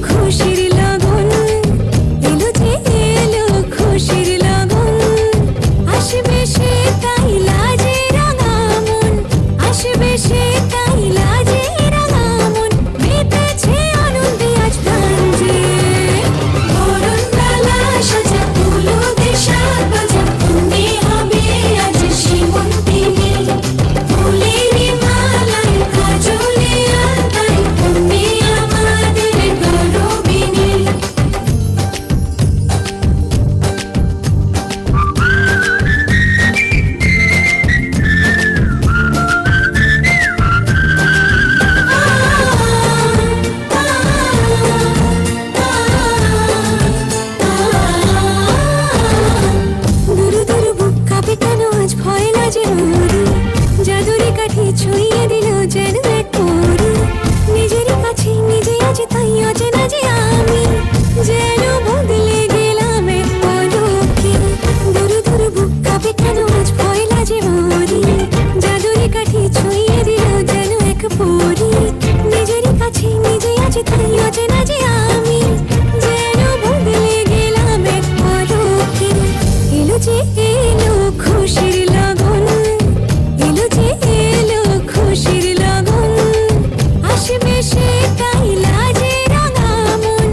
খুশির লগন, এলো যে এলো খুশির লগন। আসবে সে তাই লাজে রাঙা মন, আসবে সে তাই লাজে রাঙা মন। মেতেছে আনন্দে আজ প্রাণ যে, বরণডালা সাজা ফুলদের সাজ বাজা। তুমি হবে আজ সীমন্তিনী, ফুলের মালায় কাজলে আলতায়। তুমি আমাদের গৌরবিনী। দুরু দুরু বুক কাঁপে কেন আজ ভয় লাজে মরি। জাদুরি কাঠি ছুঁয়ে দিল যেন এক পরি। নিজেরই কাছে নিজে আজ তাই অচেনা যে আমি, যেন বদলে গেলাম এক পলকে। দুরু দুরু বুক কাঁপে কেন আজ ভয় লাজে মরি। জাদুরি কাঠি ছুঁয়ে দিল যেন এক পরি। নিজেরই কাছে নিজে আজ তাই অচেনা যে আমি, যেন বদলে গেলাম এক পলকে। এলো যে এলো খুশির লগন, এলো যে এলো খুশির লগন। আসবে সে তাই লাজে রাঙা মন,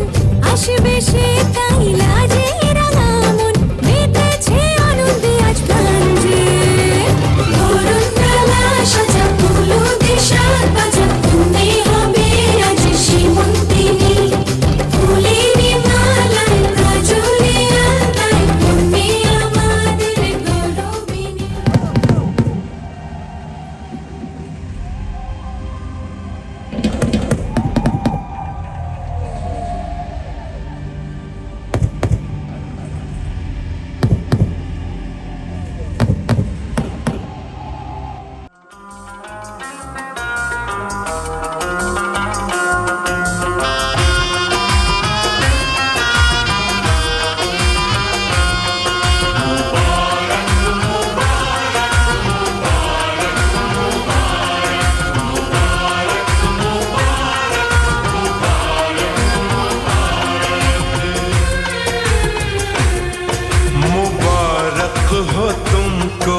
আসবে সে তাই লাজে রাঙা মন। মেতেছে আনন্দে আজ প্রাণ যে, বরণডালা সাজা ফুলদের সাজ বাজা। তুমি হবে আজ সীমন্তিনী, ফুলের মালায় কাজলে আলতায়। তুমি আমাদের গৌরবিনী। मुबारक हो तुमको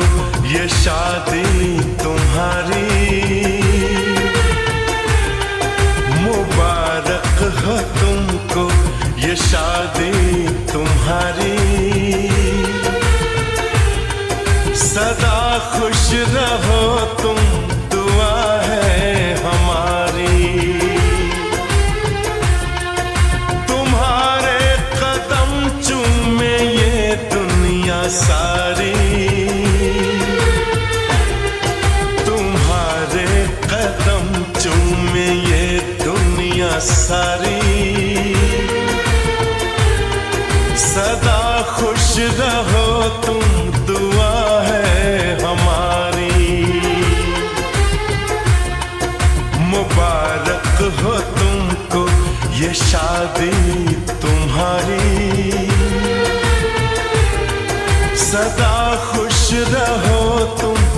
ये शादी तुम्हारी, मुबारक हो तुमको ये शादी तुम्हारी। सदा खुश रहो तुम, दुआ है हमारी। तुम्हारे कदम चूमे ये दुनिया सारी, तुम्हारे कदम चूमे ये दुनिया सारी। सदा खुश रहो तुम, दुआ है हमारी। मुबारक हो तुमको ये शादी